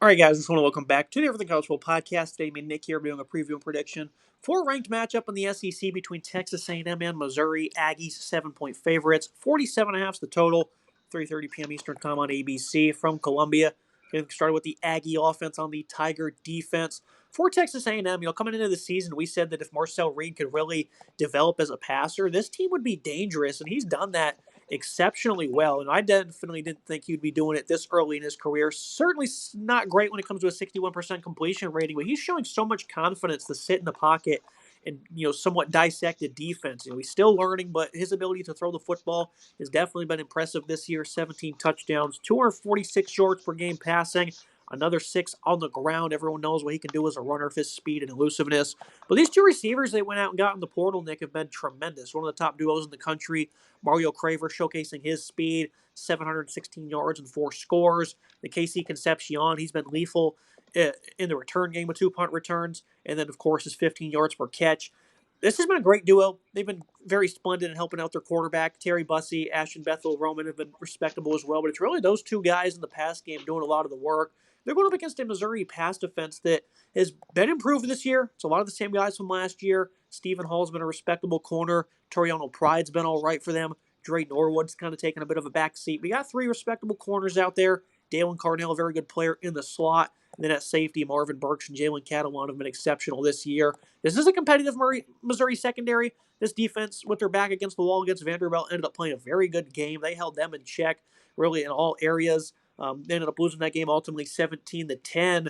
All right, guys, just want to welcome back to the Everything College Football Podcast. Today, me and Nick here doing a preview and prediction for a ranked matchup in the SEC between Texas A&M and Missouri. Aggies 7-point favorites, 47.5 is the total. 3:30 p.m. Eastern Time on ABC from Columbia. Getting started with the Aggie offense on the Tiger defense. For Texas A&M, coming into the season, we said that if Marcel Reed could really develop as a passer, this team would be dangerous, and he's done that exceptionally well. And I definitely didn't think he'd be doing it this early in his career. Certainly not great when it comes to a 61% completion rating, but he's showing so much confidence to sit in the pocket and somewhat dissect the defense. He's still learning, but his ability to throw the football has definitely been impressive this year. 17 touchdowns, 246 yards per game passing, another 6 on the ground. Everyone knows what he can do as a runner, his speed and elusiveness. But these two receivers they went out and got in the portal, Nick, have been tremendous. One of the top duos in the country. Mario Craver showcasing his speed, 716 yards and 4 scores. The KC Concepcion, he's been lethal in the return game with 2 punt returns. And then, of course, his 15 yards per catch. This has been a great duo. They've been very splendid in helping out their quarterback. Terry Bussey, Ashton Bethel Roman have been respectable as well. But it's really those two guys in the pass game doing a lot of the work. They're going up against a Missouri pass defense that has been improved this year. It's a lot of the same guys from last year. Stephen Hall's been a respectable corner. Toriano Pride's been all right for them. Dre Norwood's kind of taken a bit of a back seat. We got 3 respectable corners out there. Dalen Carnell, a very good player in the slot. And then at safety, Marvin Burks and Jalen Catalan have been exceptional this year. This is a competitive Missouri secondary. This defense, with their back against the wall against Vanderbilt, ended up playing a very good game. They held them in check, really, in all areas. They ended up losing that game ultimately 17-10.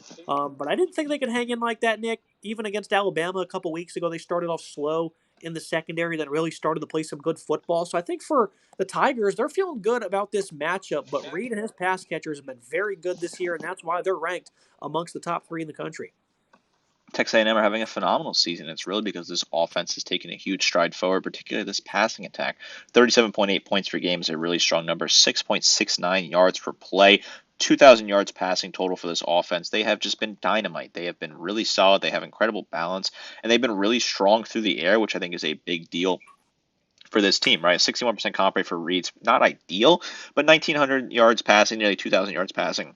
But I didn't think they could hang in like that, Nick. Even against Alabama a couple weeks ago, they started off slow in the secondary, then really started to play some good football. So I think for the Tigers, they're feeling good about this matchup. But Reed and his pass catchers have been very good this year, and that's why they're ranked amongst the top 3 in the country. Texas A&M are having a phenomenal season. It's really because this offense has taken a huge stride forward, particularly this passing attack. 37.8 points per game is a really strong number. 6.69 yards per play. 2,000 yards passing total for this offense. They have just been dynamite. They have been really solid. They have incredible balance, and they've been really strong through the air, which I think is a big deal for this team, right? 61% comp rate for Reed's not ideal, but 1,900 yards passing, nearly 2,000 yards passing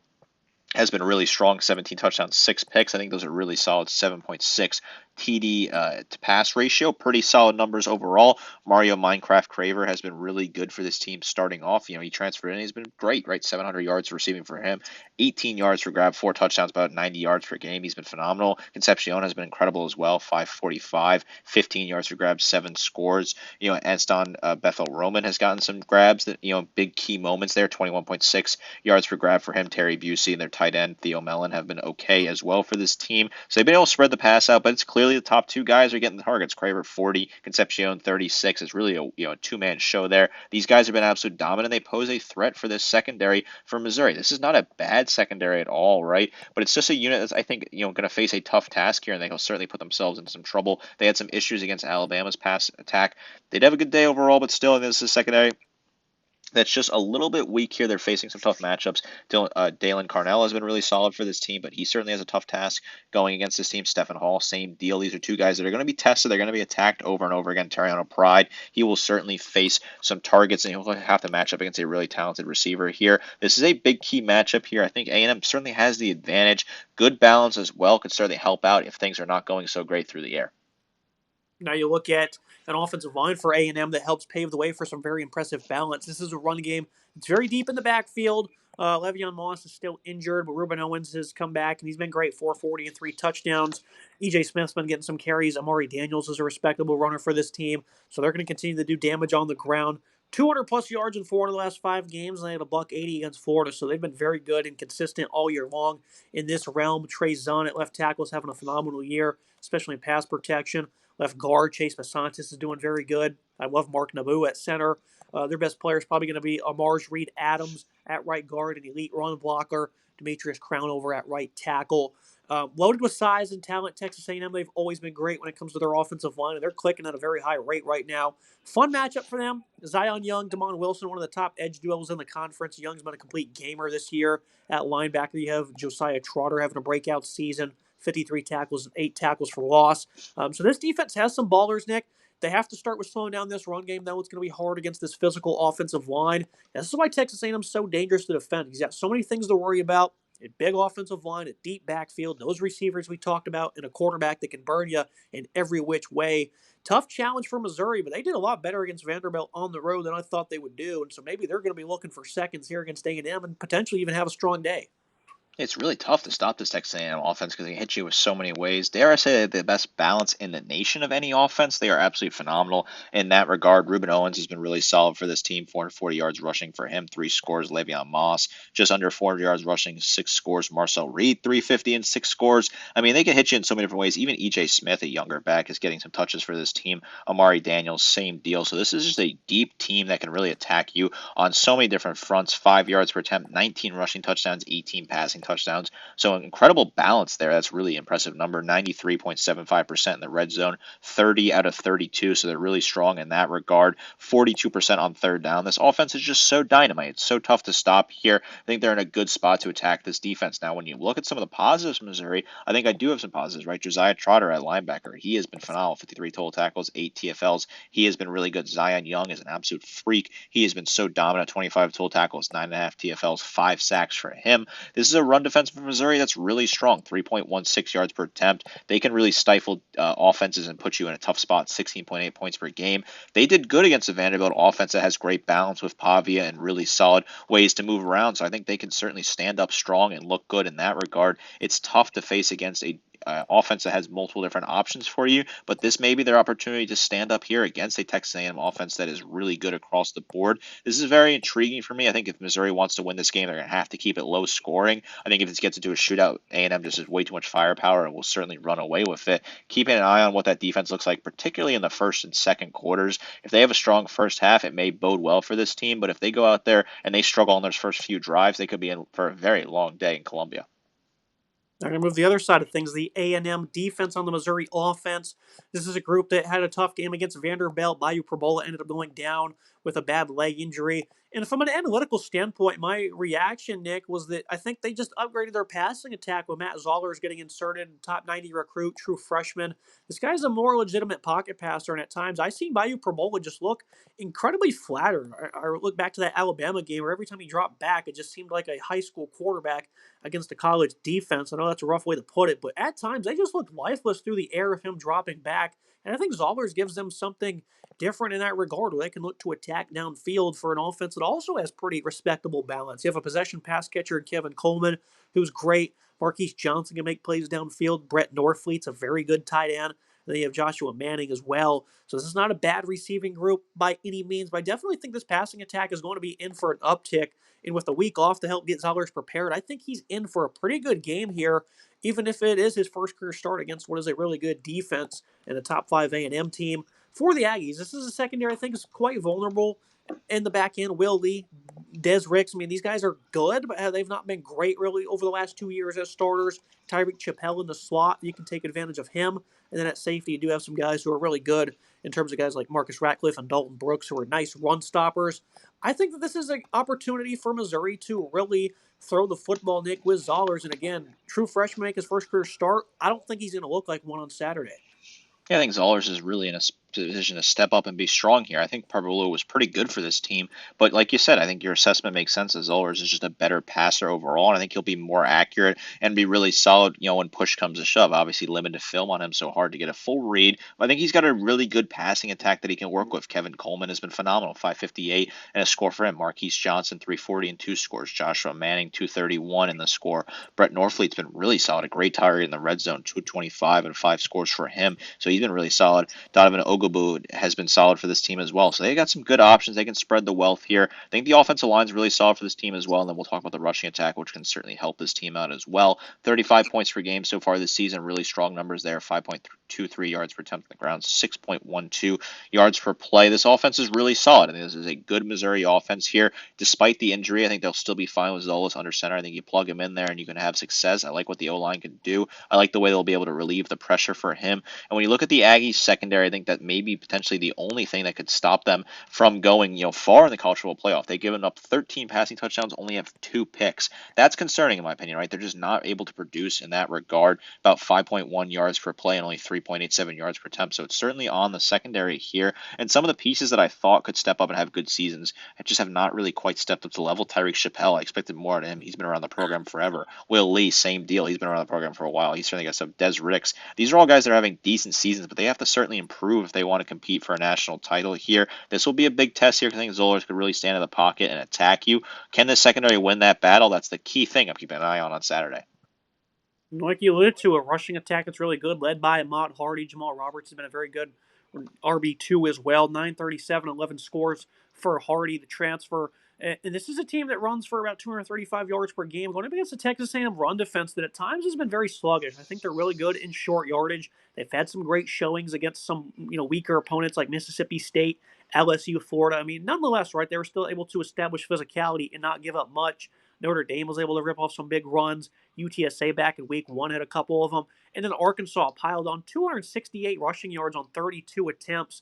has been really strong. 17 touchdowns, 6 picks. I think those are really solid. 7.6 TD to pass ratio. Pretty solid numbers overall. Mario Minecraft Craver has been really good for this team starting off. He transferred in. He's been great, right? 700 yards receiving for him. 18 yards for grab, 4 touchdowns, about 90 yards per game. He's been phenomenal. Concepcion has been incredible as well. 545, 15 yards for grabs, 7 scores. Anston Bethel Roman has gotten some grabs that, big key moments there. 21.6 yards per grab for him. Terry Busey and their tight end Theo Mellon have been okay as well for this team. So they've been able to spread the pass out, but it's clearly the top 2 guys are getting the targets. Craver 40, Concepcion 36. It's really a 2-man show there. These guys have been absolute dominant. They pose a threat for this secondary for Missouri. This is not a bad secondary at all, right? But it's just a unit that's, I think, going to face a tough task here, and they'll certainly put themselves into some trouble. They had some issues against Alabama's pass attack. They'd have a good day overall, but still, this is a secondary that's just a little bit weak here. They're facing some tough matchups. Dalen Carnell has been really solid for this team, but he certainly has a tough task going against this team. Stephen Hall, same deal. These are 2 guys that are going to be tested. They're going to be attacked over and over again. Toriano Pride, he will certainly face some targets, and he'll have to match up against a really talented receiver here. This is a big key matchup here. I think A&M certainly has the advantage. Good balance as well could certainly help out if things are not going so great through the air. Now you look at an offensive line for A&M that helps pave the way for some very impressive balance. This is a run game. It's very deep in the backfield. Le'Veon Moss is still injured, but Ruben Owens has come back, and he's been great, 440 and 3 touchdowns. E.J. Smith's been getting some carries. Amari Daniels is a respectable runner for this team, so they're going to continue to do damage on the ground. 200-plus yards in 4 of the last 5 games, and they had a $180 against Florida, so they've been very good and consistent all year long in this realm. Trey Zahn at left tackle is having a phenomenal year, especially in pass protection. Left guard, Chase Masantis is doing very good. I love Mark Naboo at center. Their best player is probably going to be Amars Reed Adams at right guard, an elite run blocker. Demetrius Crownover at right tackle. Loaded with size and talent, Texas A&M, they've always been great when it comes to their offensive line, and they're clicking at a very high rate right now. Fun matchup for them. Zion Young, Damon Wilson, one of the top edge duels in the conference. Young's been a complete gamer this year. At linebacker, you have Josiah Trotter having a breakout season. 53 tackles and 8 tackles for loss. So this defense has some ballers, Nick. They have to start with slowing down this run game, though. It's going to be hard against this physical offensive line. And this is why Texas A&M is so dangerous to defend. He's got so many things to worry about. A big offensive line, a deep backfield, those receivers we talked about, and a quarterback that can burn you in every which way. Tough challenge for Missouri, but they did a lot better against Vanderbilt on the road than I thought they would do, and so maybe they're going to be looking for seconds here against A&M and potentially even have a strong day. It's really tough to stop this Texas A&M offense because they hit you with so many ways. Dare I say the best balance in the nation of any offense? They are absolutely phenomenal in that regard. Ruben Owens has been really solid for this team. 440 yards rushing for him, 3 scores. Le'Veon Moss just under 400 yards rushing, 6 scores. Marcel Reed 350 and 6 scores. I mean, they can hit you in so many different ways. Even E.J. Smith, a younger back, is getting some touches for this team. Amari Daniels, same deal. So this is just a deep team that can really attack you on so many different fronts. 5 yards per attempt, 19 rushing touchdowns, 18 passing touchdowns. So an incredible balance there. That's really impressive number. 93.75% in the red zone, 30 out of 32. So they're really strong in that regard. 42% on third down. This offense is just so dynamite. It's so tough to stop here. I think they're in a good spot to attack this defense. Now, when you look at some of the positives from Missouri, I think I do have some positives, right? Josiah Trotter at linebacker. He has been phenomenal. 53 total tackles, 8 TFLs. He has been really good. Zion Young is an absolute freak. He has been so dominant. 25 total tackles, 9.5 TFLs, 5 sacks for him. This is a run defense for Missouri that's really strong. 3.16 yards per attempt. They can really stifle offenses and put you in a tough spot. 16.8 points per game. They did good against the Vanderbilt offense that has great balance with Pavia and really solid ways to move around. So I think they can certainly stand up strong and look good in that regard. It's tough to face against a offense that has multiple different options for you, but this may be their opportunity to stand up here against a Texas A&M offense that is really good across the board. This is very intriguing for me. I think if Missouri wants to win this game, they're going to have to keep it low scoring. I think if it gets into a shootout, A&M just has way too much firepower and will certainly run away with it. Keeping an eye on what that defense looks like, particularly in the first and second quarters. If they have a strong first half, it may bode well for this team, but if they go out there and they struggle on their first few drives, they could be in for a very long day in Columbia. I'm going to move the other side of things, the A&M defense on the Missouri offense. This is a group that had a tough game against Vanderbilt. Bayou Perbola ended up going down with a bad leg injury. And from an analytical standpoint, my reaction, Nick, was that I think they just upgraded their passing attack with Matt Zollers getting inserted, top 90 recruit, true freshman. This guy's a more legitimate pocket passer, and at times I've seen Bayou Perbola just look incredibly flattered. I look back to that Alabama game where every time he dropped back, it just seemed like a high school quarterback against a college defense. I know that's a rough way to put it, but at times they just looked lifeless through the air of him dropping back. And I think Zollers gives them something different in that regard where they can look to attack downfield for an offense that also has pretty respectable balance. You have a possession pass catcher in Kevin Coleman, who's great. Marquise Johnson can make plays downfield. Brett Norfleet's a very good tight end. And then you have Joshua Manning as well. So this is not a bad receiving group by any means, but I definitely think this passing attack is going to be in for an uptick. And with a week off to help get Zollers prepared, I think he's in for a pretty good game here, even if it is his first career start against what is a really good defense and a top 5 A&M team. For the Aggies, this is a secondary I think is quite vulnerable in the back end. Will Lee, Des Ricks, I mean, these guys are good, but they've not been great really over the last 2 years as starters. Tyreek Chappelle in the slot, you can take advantage of him. And then at safety, you do have some guys who are really good in terms of guys like Marcus Ratcliffe and Dalton Brooks, who are nice run stoppers. I think that this is an opportunity for Missouri to really throw the football, Nick, with Zollers. And again, true freshman make his first career start. I don't think he's going to look like one on Saturday. Yeah, I think Zollers is really in a position to step up and be strong here. I think Parvolo was pretty good for this team, but like you said, I think your assessment makes sense. As Zollers is just a better passer overall, and I think he'll be more accurate and be really solid. When push comes to shove. Obviously, limited film on him, so hard to get a full read. But I think he's got a really good passing attack that he can work with. Kevin Coleman has been phenomenal, 558 and a score for him. Marquise Johnson, 340 and 2 scores. Joshua Manning, 231 in the score. Brett Norfleet's been really solid, a great target in the red zone, 225 and 5 scores for him. So he's been really solid. Donovan Ogbu has been solid for this team as well. So they got some good options. They can spread the wealth here. I think the offensive line is really solid for this team as well. And then we'll talk about the rushing attack, which can certainly help this team out as well. 35 points per game so far this season. Really strong numbers there. 5.23 yards per attempt on the ground, 6.12 yards per play. This offense is really solid. I think this is a good Missouri offense here. Despite the injury, I think they'll still be fine with Zolas under center. I think you plug him in there and you can have success. I like what the O-line can do. I like the way they'll be able to relieve the pressure for him. And when you look at the Aggies secondary, I think that maybe potentially the only thing that could stop them from going, far in the college football playoff. They've given up 13 passing touchdowns, only have 2 picks. That's concerning in my opinion, right? They're just not able to produce in that regard. About 5.1 yards per play and only 3.87 yards per attempt. So it's certainly on the secondary here. And some of the pieces that I thought could step up and have good seasons just have not really quite stepped up to the level. Tyreek Chappelle, I expected more out of him. He's been around the program forever. Will Lee, same deal. He's been around the program for a while. He's certainly got some. Des Riddick's. These are all guys that are having decent seasons, but they have to certainly improve if they want to compete for a national title here. This will be a big test here because I think Zollers could really stand in the pocket and attack you. Can the secondary win that battle? That's the key thing I'm keeping an eye on Saturday. Like you alluded to, a rushing attack that's really good, led by Ahmad Hardy. Jamal Roberts has been a very good RB2 as well. 937, 11 scores for Hardy, the transfer. And this is a team that runs for about 235 yards per game, going up against the Texas A&M run defense that at times has been very sluggish. I think they're really good in short yardage. They've had some great showings against some weaker opponents like Mississippi State, LSU, Florida. I mean, nonetheless, right, they were still able to establish physicality and not give up much. Notre Dame was able to rip off some big runs. UTSA back in week 1 had a couple of them. And then Arkansas piled on 268 rushing yards on 32 attempts.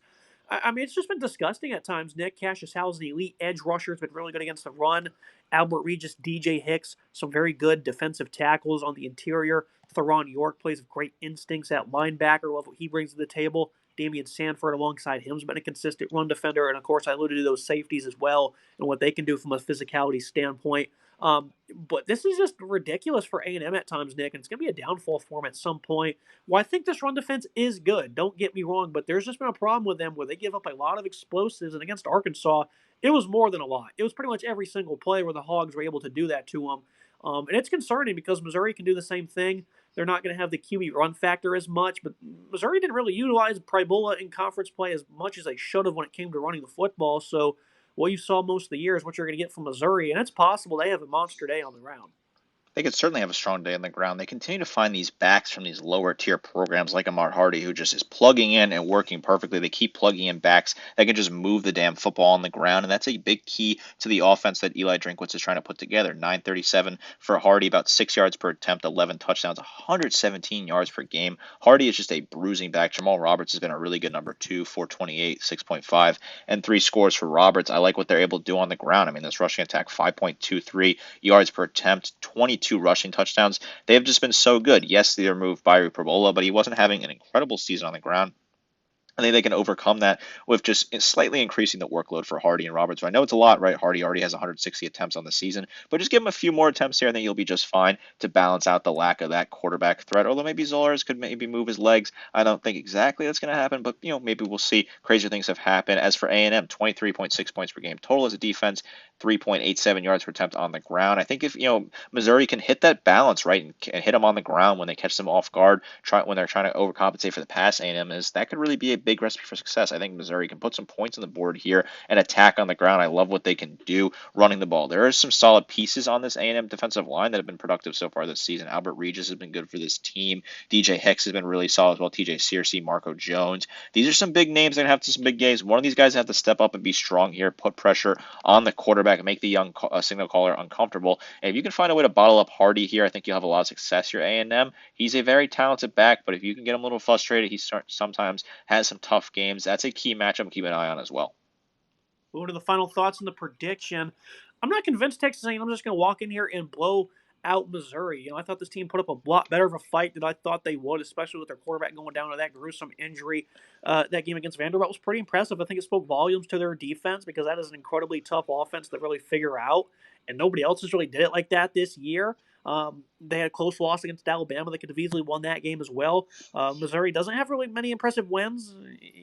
I mean, it's just been disgusting at times. Nick Cassius Howell's the elite edge rusher. Has been really good against the run. Albert Regis, DJ Hicks, some very good defensive tackles on the interior. Theron York plays with great instincts at linebacker. Love what he brings to the table. Damian Sanford alongside him has been a consistent run defender. And, of course, I alluded to those safeties as well and what they can do from a physicality standpoint. But this is just ridiculous for A&M at times, Nick, and it's going to be a downfall for them at some point. Well, I think this run defense is good. Don't get me wrong, but there's just been a problem with them where they give up a lot of explosives, and against Arkansas, it was more than a lot. It was pretty much every single play where the Hogs were able to do that to them. And it's concerning because Missouri can do the same thing. They're not going to have the QB run factor as much, but Missouri didn't really utilize Pribola in conference play as much as they should have when it came to running the football. So what you saw most of the year is what you're going to get from Missouri, and it's possible they have a monster day on the ground. They could certainly have a strong day on the ground. They continue to find these backs from these lower tier programs like Ahmad Hardy, who just is plugging in and working perfectly. They keep plugging in backs that can just move the damn football on the ground, and that's a big key to the offense that Eli Drinkwitz is trying to put together. 937 for Hardy, about 6 yards per attempt, 11 touchdowns, 117 yards per game. Hardy is just a bruising back. Jamal Roberts has been a really good number 2, 428, 6.5, and 3 scores for Roberts. I like what they're able to do on the ground. I mean, this rushing attack, 5.23 yards per attempt, 22 rushing touchdowns. They have just been so good. Yes, they removed Byrie Probola, but he wasn't having an incredible season on the ground. I think they can overcome that with just slightly increasing the workload for Hardy and Roberts. I know it's a lot, right? Hardy already has 160 attempts on the season, but just give him a few more attempts here, and then you'll be just fine to balance out the lack of that quarterback threat. Although maybe Zollers could maybe move his legs. I don't think exactly that's going to happen, but maybe we'll see. Crazier things have happened. As for A&M, 23.6 points per game total as a defense, 3.87 yards per attempt on the ground. I think if Missouri can hit that balance right and hit them on the ground when they catch them off guard, when they're trying to overcompensate for the pass, A&M is that could really be a big recipe for success. I think Missouri can put some points on the board here and attack on the ground. I love what they can do running the ball. There are some solid pieces on this A&M defensive line that have been productive so far this season. Albert Regis has been good for this team. DJ Hicks has been really solid as well. TJ Searcy, Marco Jones. These are some big names that have some big games. One of these guys have to step up and be strong here, put pressure on the quarterback, and make the young signal caller uncomfortable. And if you can find a way to bottle up Hardy here, I think you'll have a lot of success here. A&M, he's a very talented back, but if you can get him a little frustrated, he sometimes has some tough games. That's a key matchup to keep an eye on as well. Moving to the final thoughts on the prediction. I'm not convinced Texas A&M is just going to walk in here and blow out Missouri. I thought this team put up a lot better of a fight than I thought they would, especially with their quarterback going down to that gruesome injury. That game against Vanderbilt was pretty impressive. I think it spoke volumes to their defense because that is an incredibly tough offense to really figure out, and nobody else has really did it like that this year. They had a close loss against Alabama. They could have easily won that game as well. Missouri doesn't have really many impressive wins.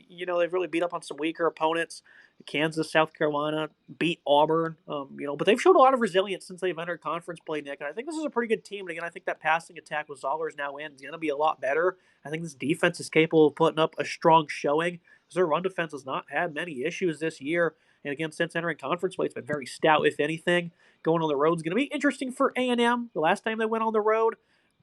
They've really beat up on some weaker opponents. Kansas, South Carolina, beat Auburn. But they've showed a lot of resilience since they've entered conference play, Nick. And I think this is a pretty good team. And again, I think that passing attack with Zollers now in is going to be a lot better. I think this defense is capable of putting up a strong showing because their run defense has not had many issues this year. And again, since entering conference play, it's been very stout, if anything. Going on the road is going to be interesting for A&M. The last time they went on the road,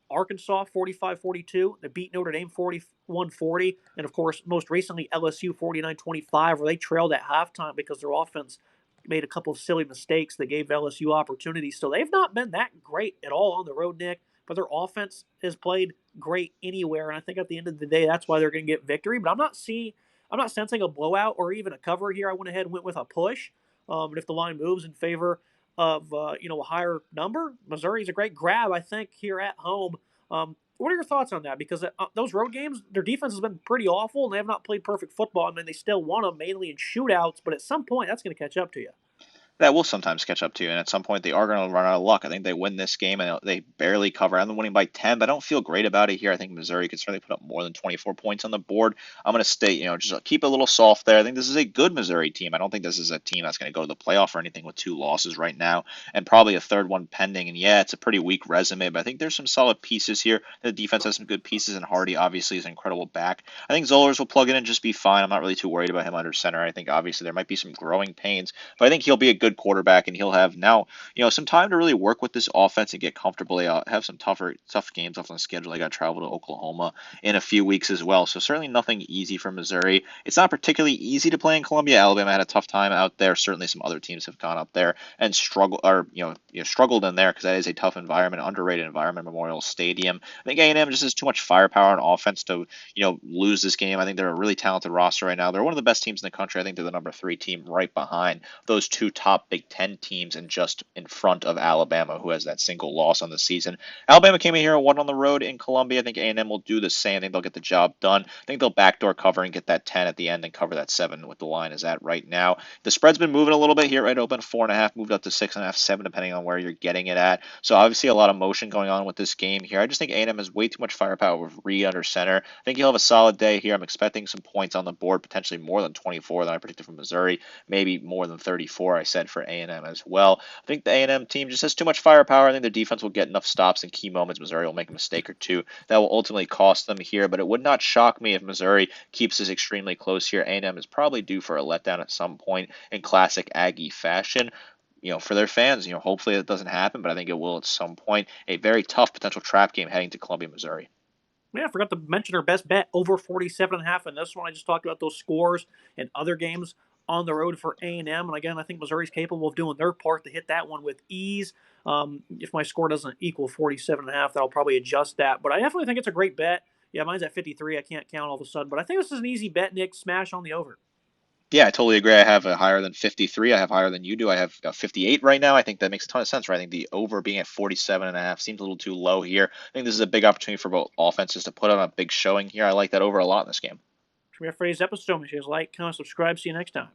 Arkansas 45-42. They beat Notre Dame 41-40. And, of course, most recently LSU 49-25, where they trailed at halftime because their offense made a couple of silly mistakes that gave LSU opportunities. So they've not been that great at all on the road, Nick. But their offense has played great anywhere. And I think at the end of the day, that's why they're going to get victory. But I'm not seeing I'm not sensing a blowout or even a cover here. I went ahead and went with a push. And if the line moves in favor of a higher number, Missouri's a great grab, I think, here at home. What are your thoughts on that? Because those road games, their defense has been pretty awful, and they have not played perfect football. I mean, they still won them mainly in shootouts, but at some point, that's going to catch up to you. That will sometimes catch up to you, and at some point they are going to run out of luck. I think they win this game and they barely cover. I'm winning by 10, but I don't feel great about it here. I think Missouri could certainly put up more than 24 points on the board. I'm going to stay, just keep a little soft there. I think this is a good Missouri team. I don't think this is a team that's going to go to the playoff or anything with 2 losses right now, and probably a third one pending. And yeah, it's a pretty weak resume, but I think there's some solid pieces here. The defense has some good pieces, and Hardy obviously is an incredible back. I think Zollers will plug in and just be fine. I'm not really too worried about him under center. I think obviously there might be some growing pains, but I think he'll be a good quarterback, and he'll have now, some time to really work with this offense and get comfortable. They have some tough games off on the schedule. They got to travel to Oklahoma in a few weeks as well. So certainly nothing easy for Missouri. It's not particularly easy to play in Columbia. Alabama had a tough time out there. Certainly some other teams have gone up there and struggled in there because that is a tough environment, underrated environment, Memorial Stadium. I think A&M just has too much firepower on offense to, lose this game. I think they're a really talented roster right now. They're one of the best teams in the country. I think they're the number 3 team right behind those 2 top Big Ten teams and just in front of Alabama, who has that single loss on the season. Alabama came in here and won on the road in Columbia. I think A&M will do the same. I think they'll get the job done. I think they'll backdoor cover and get that 10 at the end and cover that 7 with the line is at right now. The spread's been moving a little bit here, right open 4.5, moved up to 6.5, 7, depending on where you're getting it at. So obviously a lot of motion going on with this game here. I just think A&M has way too much firepower with Reed under center. I think he'll have a solid day here. I'm expecting some points on the board, potentially more than 24 than I predicted from Missouri, maybe more than 34 I said for A&M as well. I think the A&M team just has too much firepower. I think their defense will get enough stops in key moments. Missouri will make a mistake or two that will ultimately cost them here, but it would not shock me if Missouri keeps this extremely close here. A&M is probably due for a letdown at some point in classic Aggie fashion. For their fans, hopefully it doesn't happen, but I think it will at some point. A very tough potential trap game heading to Columbia, Missouri. Yeah, I forgot to mention our best bet, over 47.5 in this one. I just talked about those scores and other games on the road for A&M. And again, I think Missouri's capable of doing their part to hit that one with ease. If my score doesn't equal 47.5, that'll probably adjust that. But I definitely think it's a great bet. Yeah, mine's at 53. I can't count all of a sudden. But I think this is an easy bet, Nick. Smash on the over. Yeah, I totally agree. I have a higher than 53. I have higher than you do. I have 58 right now. I think that makes a ton of sense, right? I think the over being at 47.5 seems a little too low here. I think this is a big opportunity for both offenses to put on a big showing here. I like that over a lot in this game. Should we have phrase episode? Make sure you like, comment, subscribe. See you next time.